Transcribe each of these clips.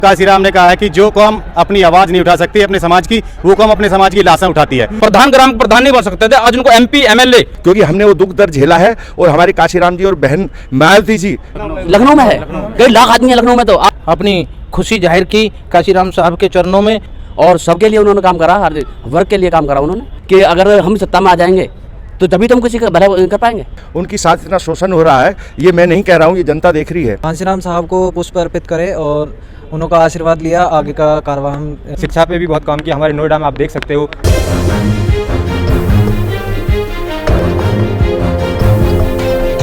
काशीराम ने कहा है कि जो कौम अपनी आवाज नहीं उठा सकती अपने समाज की, वो कौम अपने समाज की लाशें उठाती है। प्रधान ग्राम प्रधान नहीं बन सकते थे, आज उनको MP MLA, क्योंकि हमने वो दुख दर्द झेला है। और हमारे काशीराम जी और बहन मायावती जी लखनऊ में है, कई लाख आदमी है लखनऊ में। तो अपनी खुशी जाहिर की काशीराम साहब के चरणों में, और सबके लिए उन्होंने काम करा, हर वर्ग के लिए काम करा उन्होंने, कि अगर हम सत्ता में आ जाएंगे तो तभी तो हम किसी का भला कर पाएंगे। उनके साथ इतना शोषण हो रहा है, ये मैं नहीं कह रहा हूँ, ये जनता देख रही है। काशीराम साहब को पुष्प अर्पित करें और उनका आशीर्वाद लिया, आगे का कारवां हम। शिक्षा पे भी बहुत काम किया, हमारे नोएडा में आप देख सकते हो।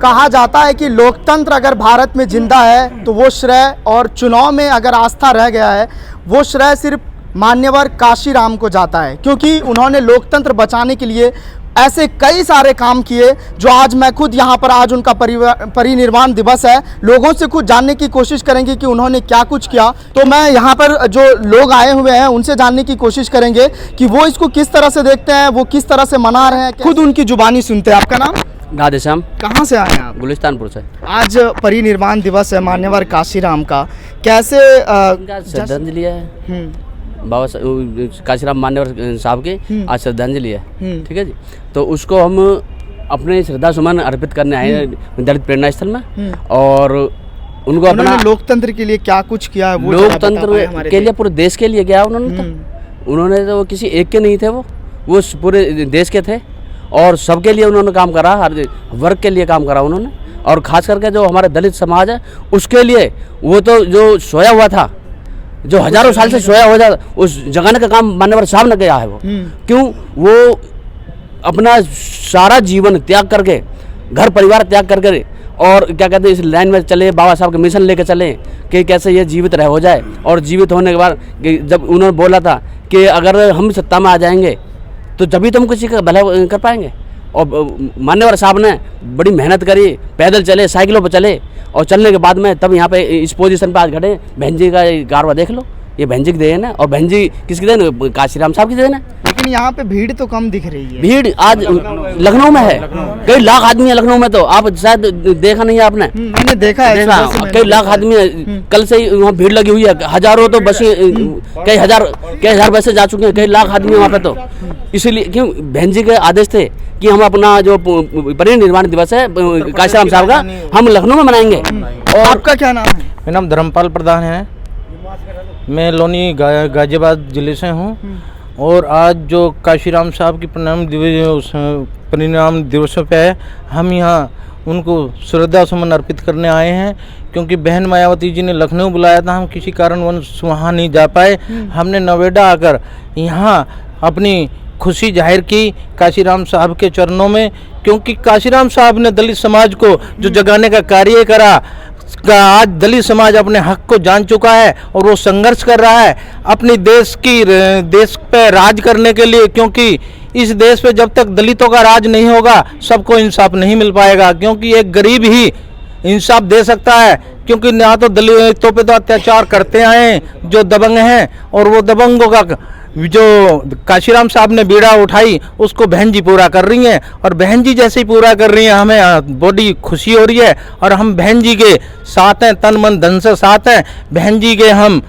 कहा जाता है कि लोकतंत्र अगर भारत में जिंदा है तो वो श्रेय, और चुनाव में अगर आस्था रह गया है वो श्रेय सिर्फ मान्यवर काशीराम को जाता है, क्योंकि उन्होंने लोकतंत्र बचाने के लिए ऐसे कई सारे काम किए जो आज मैं खुद यहाँ पर, आज उनका परिनिर्वाण दिवस है, लोगों से कुछ जानने की कोशिश करेंगे कि उन्होंने क्या कुछ किया। तो मैं यहाँ पर जो लोग आए हुए हैं उनसे जानने की कोशिश करेंगे कि वो इसको किस तरह से देखते हैं, वो किस तरह से मना रहे हैं, खुद उनकी जुबानी सुनते हैं। आपका नाम? राधेश्याम। कहाँ से आए हैं आप? गुलिस्तानपुर से। आज परिनिर्वाण दिवस है मान्यवर काशीराम का, कैसे श्रद्धांजलि है बाबा काशीराम मान्यवर साहब की आज श्रद्धांजलि है, ठीक है जी। तो उसको हम अपने श्रद्धा सुमन अर्पित करने आए हैं दलित प्रेरणा स्थल में, और उनको अपना लोकतंत्र के लिए क्या कुछ किया है, वो लोकतंत्र के लिए पूरे देश के लिए किया उन्होंने तो वो किसी एक के नहीं थे, वो पूरे देश के थे, और सबके लिए उन्होंने काम करा, हर वर्ग के लिए काम करा उन्होंने। और खास करके जो हमारे दलित समाज है उसके लिए, वो तो जो सोया हुआ था, जो हजारों साल से सोया हुआ था, उस जगाने का काम मान्यवर साहब ने किया है। वो क्यों? वो अपना सारा जीवन त्याग करके, घर परिवार त्याग करके, और क्या कहते हैं, इस लाइन में चले, बाबा साहब के मिशन लेके चले कि कैसे ये जीवित रह हो जाए। और जीवित होने के बाद जब उन्होंने बोला था कि अगर हम सत्ता में आ जाएंगे तो तभी तो हम किसी का भला कर पाएंगे, और मान्यवर साहब ने बड़ी मेहनत करी, पैदल चले, साइकिलों पर चले, और चलने के बाद में तब यहाँ पे इस पोजीशन पे आज खड़े। बहन जी का कारवा देख लो, ये बहन जी की देन है, और बहन जी किसकी देन? काशीराम साहब की देन है। लेकिन यहाँ पे भीड़ तो कम दिख रही है। भीड़ आज लखनऊ में है, कई लाख आदमी है लखनऊ में। तो आप शायद देखा नहीं है आपने? मैंने देखा है, कई लाख आदमी है, कल से ही वहाँ भीड़ लगी हुई है, हजारों तो बसें, कई हजार बसें जा चुके हैं, कई लाख आदमी वहाँ पे। तो इसीलिए क्यों बहन जी के आदेश थे कि हम अपना जो परिनिर्वाण दिवस है काशीराम साहब का हम लखनऊ में मनाएंगे। और आपका क्या नाम है? मेरा नाम धर्मपाल प्रधान है, मैं लोनी गाजियाबाद जिले से हूँ। और आज जो काशीराम साहब की परिनिर्वाण दिवस पे है, हम यहाँ उनको श्रद्धा सुमन अर्पित करने आए हैं, क्योंकि बहन मायावती जी ने लखनऊ बुलाया था, हम किसी कारणवश वहाँ नहीं जा पाए। हमने नोएडा आकर यहाँ अपनी खुशी जाहिर की काशीराम साहब के चरणों में, क्योंकि काशीराम साहब ने दलित समाज को जो जगाने का कार्य करा, आज दलित समाज अपने हक को जान चुका है और वो संघर्ष कर रहा है अपनी देश पे राज करने के लिए, क्योंकि इस देश पे जब तक दलितों का राज नहीं होगा सबको इंसाफ नहीं मिल पाएगा, क्योंकि एक गरीब ही इंसाफ दे सकता है। क्योंकि ना तो दलितों पे तो अत्याचार करते आए जो दबंग हैं, और वो दबंगों का जो काशीराम साहब ने बीड़ा उठाई उसको बहन जी पूरा कर रही हैं, और बहन जी जैसे ही पूरा कर रही हैं हमें बड़ी खुशी हो रही है। और हम बहन जी के साथ हैं, तन मन धन से साथ हैं। बहन जी के हम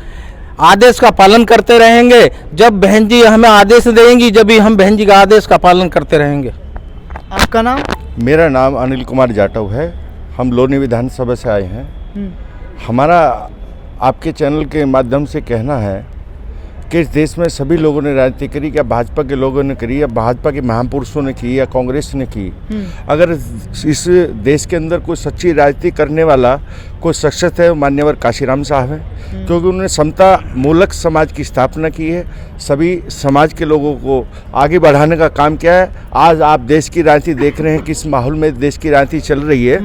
आदेश का पालन करते रहेंगे, जब बहन जी हमें आदेश देंगी जब भी हम बहन जी का आदेश का पालन करते रहेंगे। आपका नाम? मेरा नाम अनिल कुमार जाटव है, हम लोनी विधानसभा से आए हैं। हमारा आपके चैनल के माध्यम से कहना है कि इस देश में सभी लोगों ने राजनीति करी, क्या भाजपा के लोगों ने करी, या भाजपा के महापुरुषों ने की, या कांग्रेस ने की। अगर इस देश के अंदर कोई सच्ची राजनीति करने वाला कोई शख्सियत है, मान्यवर काशीराम साहब हैं, क्योंकि उन्होंने समता मूलक समाज की स्थापना की है, सभी समाज के लोगों को आगे बढ़ाने का काम किया है। आज आप देश की राजनीति देख रहे हैं, किस माहौल में देश की राजनीति चल रही है।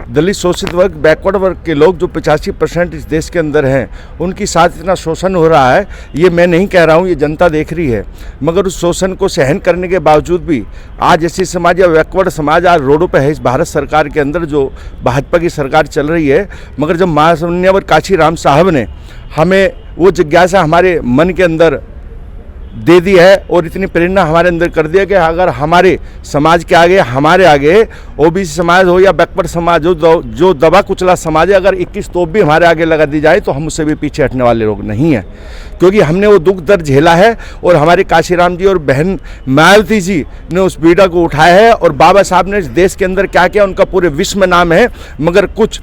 दलित शोषित वर्ग, बैकवर्ड वर्ग के लोग जो 85% इस देश के अंदर हैं, उनकी साथ इतना शोषण हो रहा है, ये मैं नहीं कह रहा हूँ, ये जनता देख रही है। मगर उस शोषण को सहन करने के बावजूद भी आज ऐसी समाज या बैकवर्ड समाज आज रोडों पर है इस भारत सरकार के अंदर, जो भाजपा की सरकार चल रही है। मगर जब माननीय काशीराम साहब ने हमें वो जिज्ञासा हमारे मन के अंदर दे दी है और इतनी प्रेरणा हमारे अंदर कर दिया कि अगर हमारे समाज के आगे, हमारे आगे ओबीसी समाज हो या बैकवर्ड समाज हो, जो दबा कुचला समाज है, अगर 21 तोप भी हमारे आगे लगा दी जाए तो हम उससे भी पीछे हटने वाले लोग नहीं हैं, क्योंकि हमने वो दुख दर्द झेला है और हमारे काशीराम जी और बहन मायावती जी ने उस बीड़ा को उठाया है। और बाबा साहब ने इस देश के अंदर क्या किया, उनका पूरे विश्व में नाम है, मगर कुछ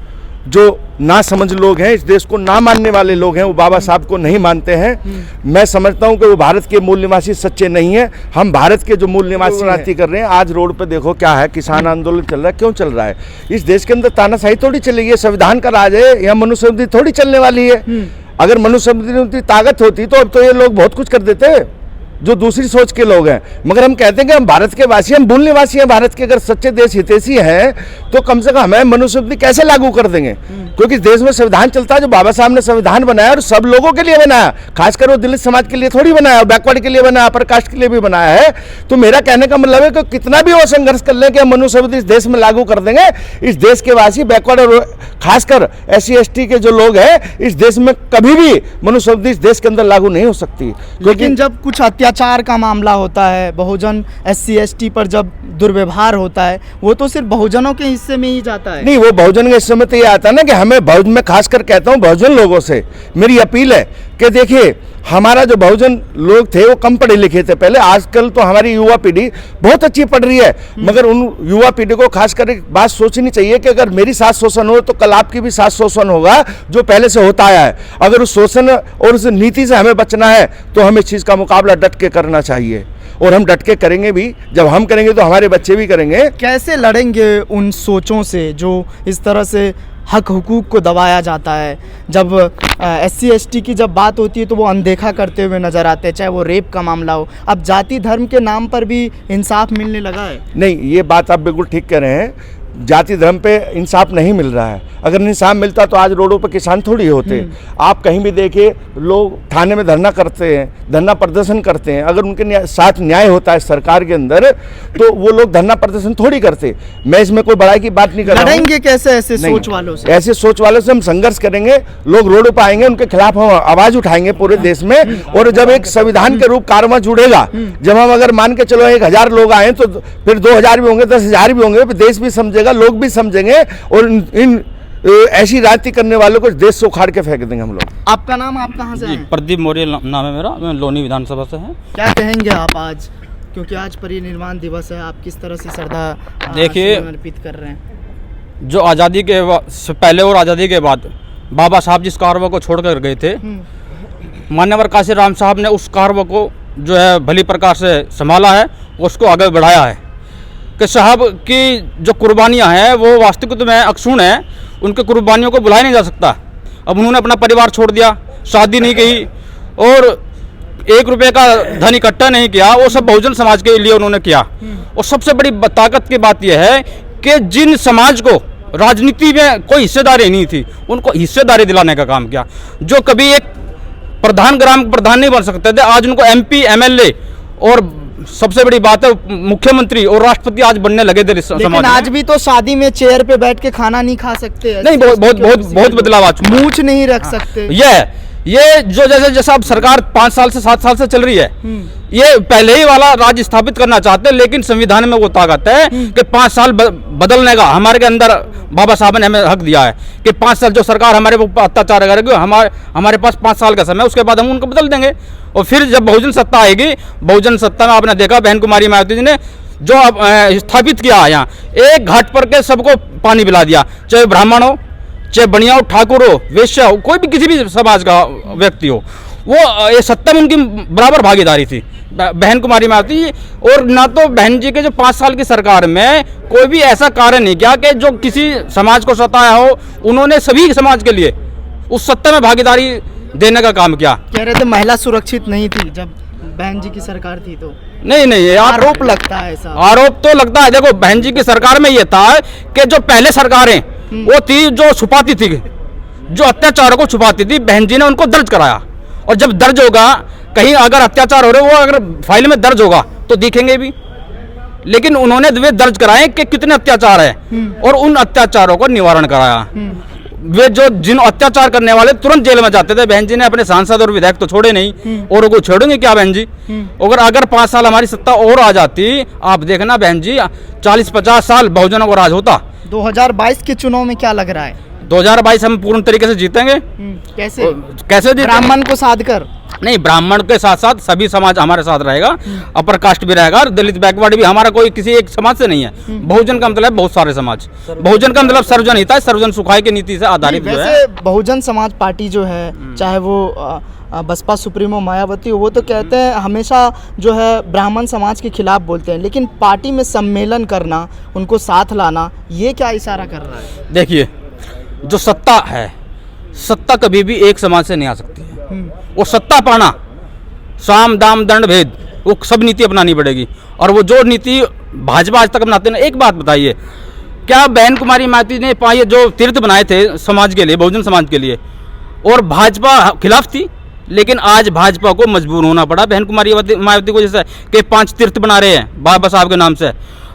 जो ना समझ लोग हैं, इस देश को ना मानने वाले लोग हैं, वो बाबा साहब को नहीं मानते हैं। मैं समझता हूं कि वो भारत के मूल निवासी सच्चे नहीं हैं। हम भारत के जो मूल निवासी राजनीति कर रहे हैं। आज रोड पे देखो क्या है, किसान आंदोलन चल रहा है, क्यों चल रहा है? इस देश के अंदर तानाशाही थोड़ी चलेगी, ये संविधान का राज है, यहाँ मनुस्मृति थोड़ी चलने वाली है। अगर मनुस्मृति में उतनी ताकत होती तो अब तो ये लोग बहुत कुछ कर देते जो दूसरी सोच के लोग हैं। मगर हम कहते हैं कि हम भारत के वासी, हम मूल निवासी हैं भारत के। अगर सच्चे देश हितैषी हैं तो कम से कम हमें मनुस्मृति कैसे लागू कर देंगे? क्योंकि देश में संविधान चलता है, जो बाबा साहब ने संविधान बनाया और सब लोगों के लिए बनाया, खासकर वो दलित समाज के लिए थोड़ी बनाया, बैकवर्ड के लिए बनाया, अपर कास्ट के लिए भी बनाया है। तो मेरा कहने का मतलब है कि कितना भी वो संघर्ष कर लें कि हम मनुस्मृति इस देश में लागू कर देंगे, इस देश के वासी, बैकवर्ड और खासकर SC ST के जो लोग हैं, इस देश में कभी भी मनुस्मृति इस देश के अंदर लागू नहीं हो सकती। लेकिन जब कुछ अत्याचार का मामला होता है, बहुजन SC ST पर जब दुर्व्यवहार होता है, वो तो सिर्फ बहुजनों के हिस्से में ही जाता है। नहीं, वो बहुजन के हिस्से में तो ये आता है ना कि हमें बहुजन में खासकर कहता हूँ बहुजन लोगों से मेरी अपील है कि देखिए, हमारा जो बहुजन लोग थे वो कम पढ़े लिखे थे पहले। आजकल तो हमारी युवा पीढ़ी बहुत अच्छी पढ़ रही है, मगर उन युवा पीढ़ी को खासकर एक बात सोचनी चाहिए कि अगर मेरी साथ शोषण हो तो कल आपकी भी साथ शोषण होगा, जो पहले से होता आया है। अगर उस शोषण और उस नीति से हमें बचना है तो हमें इस चीज़ का मुकाबला डट के करना चाहिए, और हम डट के करेंगे भी। जब हम करेंगे तो हमारे बच्चे भी करेंगे। कैसे लड़ेंगे उन सोचों से जो इस तरह से हक हुकूक को दबाया जाता है? जब SC ST की जब बात होती है तो वो अनदेखा करते हुए नज़र आते हैं, चाहे वो रेप का मामला हो। अब जाति धर्म के नाम पर भी इंसाफ मिलने लगा है। नहीं, ये बात आप बिल्कुल ठीक कह रहे हैं, जाति धर्म पे इंसाफ नहीं मिल रहा है। अगर इंसाफ मिलता तो आज रोडों पर किसान थोड़ी होते। आप कहीं भी देखिए, लोग थाने में धरना करते हैं, धरना प्रदर्शन करते हैं। अगर उनके साथ न्याय होता है सरकार के अंदर तो वो लोग धरना प्रदर्शन थोड़ी करते। मैं इसमें कोई बड़ाई की बात नहीं कर रहा हूं। लड़ेंगे कैसे ऐसे सोच वालों से? ऐसे सोच वालों से हम संघर्ष करेंगे, लोग रोडों पर आएंगे, उनके खिलाफ हम आवाज उठाएंगे पूरे देश में। और जब एक संविधान के रूप कारवा जुड़ेगा, जब हम अगर मान के चलो 1000 लोग आए तो फिर 2000 भी होंगे, 10,000 भी होंगे, देश भी समझेगा, लोग भी समझेंगे, और इन ऐसी राजनीति करने वालों को देश से उखाड़ के फेंक देंगे हम लोग। आपका नाम, आप कहाँ से हैं? प्रदीप मौर्य नाम है मेरा, मैं लोनी विधानसभा से हैं। क्या कहेंगे आप आज, क्योंकि आज परिनिर्वाण दिवस है, आप किस तरह से श्रद्धा देखिए, अर्पित कर रहे हैं? जो आज़ादी के से पहले और आज़ादी के बाद बाबा साहब जिस कारवा को छोड़ कर गए थे, मान्यवर काशीराम साहब ने उस कारवा को जो है भली प्रकार से संभाला है, उसको आगे बढ़ाया है। कि साहब की जो कुर्बानियाँ हैं वो वास्तविकता में अक्षुण है, उनके कुर्बानियों को बुलाया नहीं जा सकता। अब उन्होंने अपना परिवार छोड़ दिया, शादी नहीं की और 1 रुपये का धन इकट्ठा नहीं किया, वो सब बहुजन समाज के लिए उन्होंने किया। और सबसे बड़ी ताकत की बात यह है कि जिन समाज को राजनीति में कोई हिस्सेदारी नहीं थी, उनको हिस्सेदारी दिलाने का काम किया। जो कभी एक प्रधान, ग्राम प्रधान नहीं बन सकते थे, आज उनको MP MLA और सबसे बड़ी बात है मुख्यमंत्री और राष्ट्रपति आज बनने लगे थे समाज में। लेकिन आज भी तो शादी में चेयर पे बैठ के खाना नहीं खा सकते। नहीं, बहुत बदलाव आ चुका है। मूंछ नहीं रख सकते। ये जो जैसे अब सरकार 5 साल से 7 साल से चल रही है, ये पहले ही वाला राज्य स्थापित करना चाहते हैं, लेकिन संविधान में वो ताकत है कि 5 साल बदलने का हमारे के अंदर बाबा साहब ने हमें हक दिया है कि 5 साल जो सरकार हमारे ऊपर अत्याचार करेगी, हमारे पास 5 साल का समय, उसके बाद हम उनको बदल देंगे। और फिर जब बहुजन सत्ता आएगी, बहुजन सत्ता में आपने देखा बहन कुमारी मायावती जी ने जो स्थापित किया यहाँ, एक घाट पर के सबको पानी पिला दिया, चाहे ब्राह्मण हो, चाहे बनिया हो, ठाकुर हो, वैश्य हो, कोई भी किसी भी समाज का व्यक्ति हो, वो ये सत्ता में उनकी बराबर भागीदारी थी बहन कुमारी मायावती। और ना तो बहन जी के जो 5 साल की सरकार में कोई भी ऐसा कार्य नहीं किया कि जो किसी समाज को सताया हो, उन्होंने सभी समाज के लिए उस सत्ता में भागीदारी देने का काम किया। कह रहे थे महिला सुरक्षित नहीं थी जब बहन जी की सरकार थी, तो नहीं आरोप लगता है ऐसा। आरोप तो लगता है। देखो, बहन जी की सरकार में ये था कि जो पहले सरकारें वो थी जो छुपाती थी, जो अत्याचारों को छुपाती थी, बहन जी ने उनको दर्ज कराया। और जब दर्ज होगा, कहीं अगर अत्याचार हो रहे वो अगर फाइल में दर्ज होगा तो दिखेंगे भी, लेकिन उन्होंने वे दर्ज कराए कि कितने अत्याचार है और उन अत्याचारों को निवारण कराया। वे जो जिन अत्याचार करने वाले तुरंत जेल में जाते थे। बहन जी ने अपने सांसद और विधायक तो छोड़े नहीं, और को छोड़ेंगे क्या बहन जी? अगर 5 साल हमारी सत्ता और आ जाती, आप देखना बहन जी 40-50 साल बहुजनों को राज होता। 2022 के चुनाव में क्या लग रहा है? 2022 हम पूर्ण तरीके से जीतेंगे। कैसे कैसे जीतेंगे? ब्राह्मण को साध कर? नहीं, ब्राह्मण के साथ साथ सभी समाज हमारे साथ रहेगा, अपर कास्ट भी रहेगा, और दलित बैकवर्ड भी। हमारा कोई किसी एक समाज से नहीं है। बहुजन का मतलब बहुत सारे समाज। बहुजन का मतलब सर्वजन हित है, सर्वजन सुखाय की नीति से आधारित जो है। वैसे बहुजन समाज पार्टी जो है, चाहे वो बसपा सुप्रीमो मायावती, वो तो कहते हैं हमेशा जो है ब्राह्मण समाज के खिलाफ बोलते हैं, लेकिन पार्टी में सम्मेलन करना, उनको साथ लाना, ये क्या इशारा कर रहा है? देखिए, जो सत्ता है, सत्ता कभी भी एक समाज से नहीं आ सकती है। वो सत्ता पाना, साम दाम दंड भेद, वो सब नीति अपनानी पड़ेगी। और वो जो नीति भाजपा आज तक अपनाते हैं। एक बात बताइए, क्या बहन कुमारी मायावती ने ये जो तीर्थ बनाए थे समाज के लिए, बहुजन समाज के लिए, और भाजपा खिलाफ थी? लेकिन आज भाजपा को मजबूर होना पड़ा बहन कुमारी मायावती को, जैसे कि 5 तीर्थ बना रहे हैं बाबा साहब के नाम से।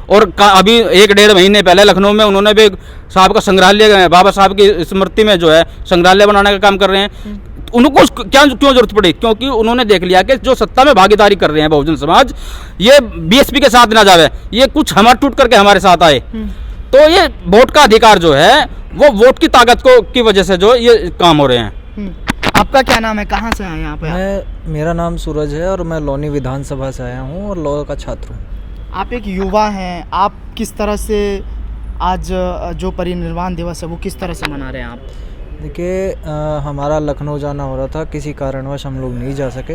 और अभी 1-1.5 महीने पहले लखनऊ में उन्होंने भी साहब का संग्रहालय, बाबा साहब की स्मृति में जो है संग्रहालय बनाने का काम कर रहे हैं। उनको क्यों जरूरत पड़ी? क्योंकि उन्होंने देख लिया कि जो सत्ता में भागीदारी कर रहे हैं बहुजन समाज, ये बीएसपी के साथ ना जावे, ये कुछ हमारे टूट करके हमारे साथ आए। तो ये वोट का अधिकार जो है, वो वोट की ताकत की वजह से जो ये काम हो रहे हैं। आपका क्या नाम है, कहाँ से आए यहाँ पे? मेरा नाम सूरज है और मैं लोनी विधानसभा से आया हूँ और लॉ का छात्र हूँ। आप एक युवा हैं, आप किस तरह से आज जो परिनिर्वाण दिवस है वो किस तरह से मना रहे हैं आप? देखिए, हमारा लखनऊ जाना हो रहा था, किसी कारणवश हम लोग नहीं जा सके,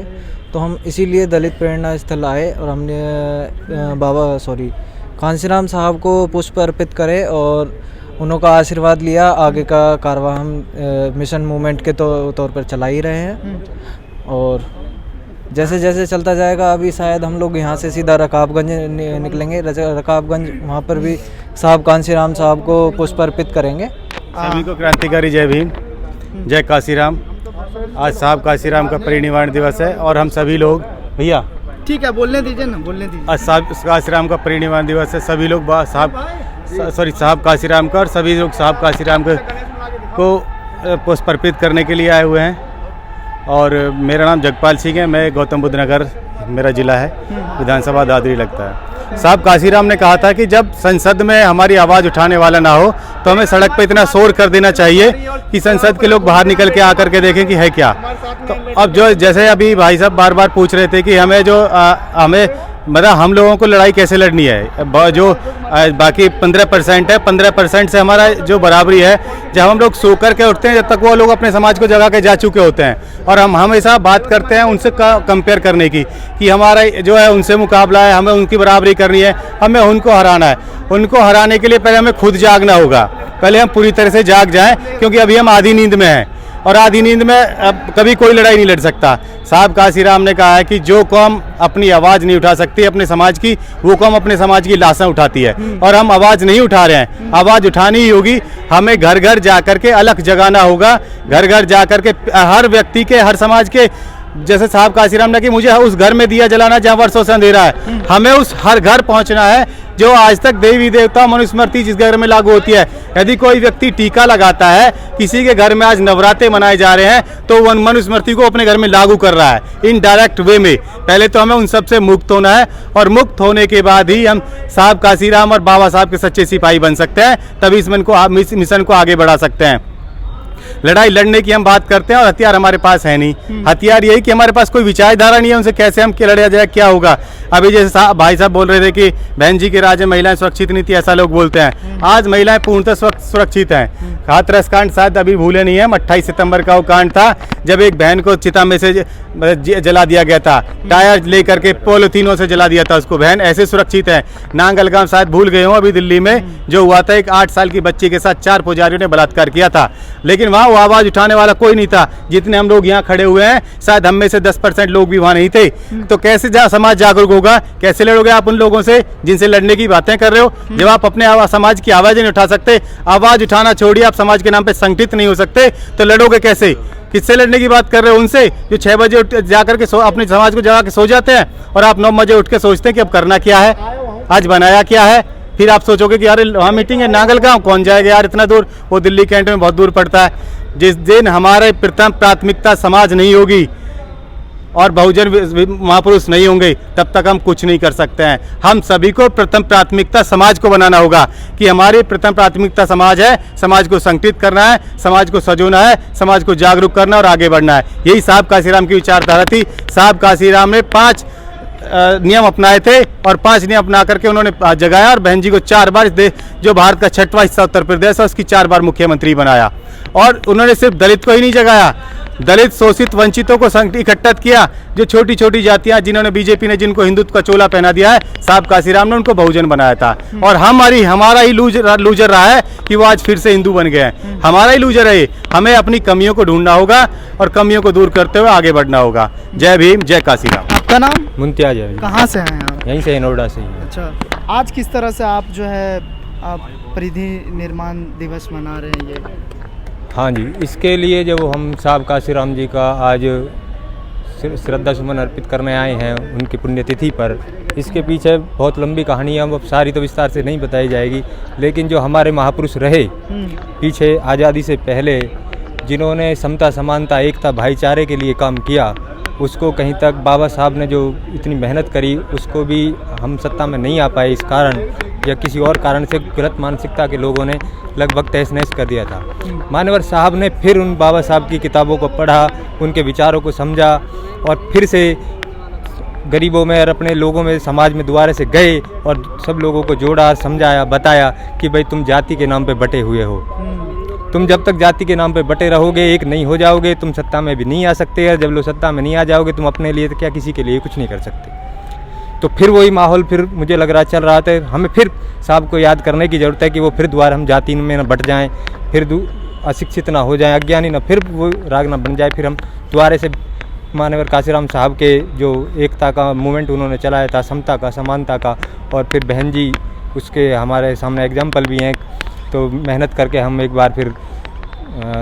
तो हम इसीलिए दलित प्रेरणा स्थल आए और हमने कांसीराम साहब को पुष्प अर्पित करे और उनका आशीर्वाद लिया। आगे का कारवां हम मिशन मूवमेंट के तौर पर चला ही रहे हैं, और जैसे जैसे चलता जाएगा, अभी शायद हम लोग यहाँ से सीधा रकाबगंज निकलेंगे। रकाबगंज वहाँ पर भी साहब कांसीराम साहब को पुष्प अर्पित करेंगे। सभी को क्रांतिकारी जय भीम, जय काशीराम। आज साहब काशीराम का परिनिर्वाण दिवस है और हम सभी लोग, भैया ठीक है, बोलने दीजिए ना, बोलने दीजिए। आज साहब काशीराम का परिनिर्वाण दिवस है। सभी लोग साहब काशीराम का, और सभी लोग साहब काशीराम को पुष्प अर्पित करने के लिए आए हुए हैं। और मेरा नाम जगपाल सिंह है, मैं गौतम बुद्ध नगर मेरा ज़िला है, विधानसभा दादरी लगता है। साहब काशीराम ने कहा था कि जब संसद में हमारी आवाज़ उठाने वाला ना हो तो हमें सड़क पे इतना शोर कर देना चाहिए कि संसद के लोग बाहर निकल के आकर के देखें कि है क्या। तो अब जो जैसे अभी भाई साहब बार बार पूछ रहे थे कि हमें हमें मतलब हम लोगों को लड़ाई कैसे लड़नी है, जो बाकी 15% है, 15% से हमारा जो बराबरी है, जब हम लोग सो कर के उठते हैं, जब तक वो लोग अपने समाज को जगा के जा चुके होते हैं। और हम हमेशा बात करते हैं उनसे कंपेयर करने की कि हमारा जो है उनसे मुकाबला है, हमें उनकी बराबरी करनी है, हमें उनको हराना है। उनको हराने के लिए पहले हमें खुद जागना होगा, पहले हम पूरी तरह से जाग जाएँ, क्योंकि अभी हम आधी नींद में हैं और आधी नींद में अब कभी कोई लड़ाई नहीं लड़ सकता। साहब काशीराम ने कहा है कि जो कौम अपनी आवाज़ नहीं उठा सकती अपने समाज की, वो कौम अपने समाज की लाशें उठाती है। और हम आवाज़ नहीं उठा रहे हैं, आवाज़ उठानी ही होगी। हमें घर घर जा कर के अलग जगाना होगा, घर घर जा कर के हर व्यक्ति के, हर समाज के, जैसे साहब काशीराम ने कि मुझे उस घर में दिया जलाना जहाँ वर्षों से अंधेरा है, हमें उस हर घर पहुँचना है जो आज तक देवी देवता मनुस्मृति जिस घर में लागू होती है। यदि कोई व्यक्ति टीका लगाता है, किसी के घर में आज नवरात्रे मनाए जा रहे हैं, तो वो मनुस्मृति को अपने घर में लागू कर रहा है इनडायरेक्ट वे में। पहले तो हमें उन सब से मुक्त होना है, और मुक्त होने के बाद ही हम साहब काशीराम और बाबा साहब के सच्चे सिपाही बन सकते हैं, तभी इस मिशन को आगे बढ़ा सकते हैं। लड़ाई लड़ने की हम बात करते हैं और हथियार हमारे पास है नहीं। हथियार यही कि हमारे पास कोई विचारधारा नहीं है, उनसे कैसे हम लड़ा जाए, क्या होगा। अभी जैसे भाई साहब बोल रहे थे कि बहन जी के राज में महिलाएं सुरक्षित नहीं थी, ऐसा लोग बोलते हैं। आज महिलाएं पूर्णतः सुरक्षित हैं। हाथरस कांड शायद अभी भूले नहीं है, 28 सितंबर का वो कांड था जब एक बहन को चिता में से जला दिया गया था, टायर लेकर के पॉलिथीनों से जला दिया था उसको। बहन ऐसे सुरक्षित है। नांगलगाम शायद भूल गए हूँ, अभी दिल्ली में जो हुआ था, एक 8 साल की बच्ची के साथ 4 पुजारियों ने बलात्कार किया था, लेकिन वहाँ वो आवाज़ उठाने वाला कोई नहीं था। जितने हम लोग यहाँ खड़े हुए हैं, शायद हम में से 10% लोग भी वहाँ नहीं थे। तो कैसे समाज जागरूक होगा, कैसे लड़ोगे आप उन लोगों से जिनसे लड़ने की बातें कर रहे हो, जब आप अपने समाज की आवाज़ नहीं उठा सकते। आवाज़ उठाना छोड़िए, आप समाज के नाम पे संगठित नहीं हो सकते, तो लड़ोगे कैसे? किससे लड़ने की बात कर रहे हो? उनसे जो 6 बजे जाकर के अपने समाज को जगा के सो जाते हैं, और आप 9 बजे उठ के सोचते हैं कि अब करना क्या है, आज बनाया क्या है, फिर आप सोचोगे कि यार वहाँ मीटिंग है, नागल गाँव कौन जाएगा यार इतना दूर, वो दिल्ली कैंट में बहुत दूर पड़ता है। जिस दिन हमारे प्रथम प्राथमिकता समाज नहीं होगी और बहुजन महापुरुष नहीं होंगे, तब तक हम कुछ नहीं कर सकते हैं। हम सभी को प्रथम प्राथमिकता समाज को बनाना होगा कि हमारी प्रथम प्राथमिकता समाज है, समाज को संगठित करना है, समाज को सजोना है, समाज को जागरूक करना और आगे बढ़ना है। यही साहब काशीराम की विचारधारा थी। साहब काशीराम ने 5 नियम अपनाए थे और 5 नियम अपना करके उन्होंने जगाया और बहन जी को 4 बार जो भारत का 6वां हिस्सा उत्तर प्रदेश है उसकी 4 बार मुख्यमंत्री बनाया। और उन्होंने सिर्फ दलित को ही नहीं जगाया, दलित शोषित वंचितों को इकट्ठा किया। जो छोटी छोटी जातियां जिन्होंने बीजेपी ने जिनको हिंदुत्व का चोला पहना दिया है, साहब काशीराम ने उनको बहुजन बनाया था। और हमारा ही लूजर रहा है कि वो आज फिर से हिंदू बन गए हैं। हमारा ही लूजर है। हमें अपनी कमियों को ढूंढना होगा और कमियों को दूर करते हुए आगे बढ़ना होगा। जय भीम, जय काशीराम। आपका नाम? मुमताज है, कहाँ से हैं आप? यहीं से नोएडा से ही। अच्छा, आज किस तरह से आप जो है आप परिधि निर्माण दिवस मना रहे हैं ये? हाँ जी, इसके लिए जब हम साहब काशीराम जी का आज श्रद्धा सुमन अर्पित करने आए हैं उनकी पुण्यतिथि पर, इसके पीछे बहुत लंबी कहानी है, अब सारी तो विस्तार से नहीं बताई जाएगी। लेकिन जो हमारे महापुरुष रहे पीछे आज़ादी से पहले, जिन्होंने समता समानता एकता भाईचारे के लिए काम किया, उसको कहीं तक बाबा साहब ने जो इतनी मेहनत करी उसको भी हम सत्ता में नहीं आ पाए इस कारण या किसी और कारण से गलत मानसिकता के लोगों ने लगभग तहस नहस कर दिया था। मान्यवर साहब ने फिर उन बाबा साहब की किताबों को पढ़ा, उनके विचारों को समझा और फिर से गरीबों में और अपने लोगों में समाज में दोबारा से गए और सब लोगों को जोड़ा, समझाया, बताया कि भाई तुम जाति के नाम पे बटे हुए हो। तुम जब तक जाति के नाम पे बटे रहोगे, एक नहीं हो जाओगे, तुम सत्ता में भी नहीं आ सकते। और जब लोग सत्ता में नहीं आ जाओगे, तुम अपने लिए तो क्या किसी के लिए कुछ नहीं कर सकते। तो फिर वही माहौल फिर मुझे लग रहा चल रहा था। हमें फिर साहब को याद करने की ज़रूरत है कि वो फिर दोबारा हम जाति में न बट जाएं, फिर अशिक्षित ना हो जाएं, अज्ञानी ना, फिर वो राग ना बन जाए। फिर हम दोबारा से मान्यवर काशीराम साहब के जो एकता का मूवमेंट उन्होंने चलाया था, समता का, समानता का, और फिर बहन जी उसके हमारे सामने एग्जाम्पल भी हैं। तो मेहनत करके हम एक बार फिर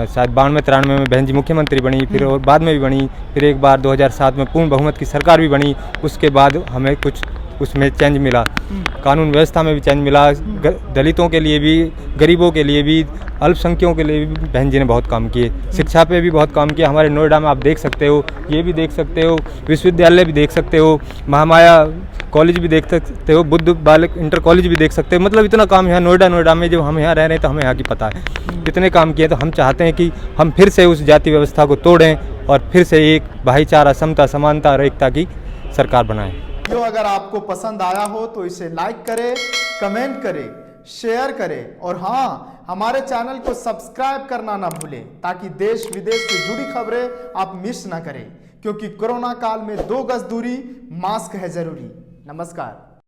शायद 92-93 में बहन जी मुख्यमंत्री बनी, फिर और बाद में भी बनी, फिर एक बार 2007 में पूर्ण बहुमत की सरकार भी बनी। उसके बाद हमें कुछ उसमें चेंज मिला, कानून व्यवस्था में भी चेंज मिला, दलितों के लिए भी, गरीबों के लिए भी, अल्पसंख्यकों के लिए भी बहन जी ने बहुत काम किए। शिक्षा पे भी बहुत काम किया। हमारे नोएडा में आप देख सकते हो, ये भी देख सकते हो, विश्वविद्यालय भी देख सकते हो, महामाया कॉलेज भी देख सकते हो, बुद्ध बालक इंटर कॉलेज भी देख सकते हो। मतलब इतना काम यहाँ नोएडा में, जब हम यहाँ रह रहे हैं तो हमें यहाँ की पता है, इतने काम किए। तो हम चाहते हैं कि हम फिर से उस जाति व्यवस्था को तोड़ें और फिर से एक भाईचारा, समता, समानता और एकता की सरकार बनाएं। जो अगर आपको पसंद आया हो तो इसे लाइक करें, कमेंट करें, शेयर करें और हाँ, हमारे चैनल को सब्सक्राइब करना ना भूलें ताकि देश विदेश से जुड़ी खबरें आप मिस ना करें, क्योंकि कोरोना काल में 2 गज दूरी, मास्क है जरूरी। नमस्कार।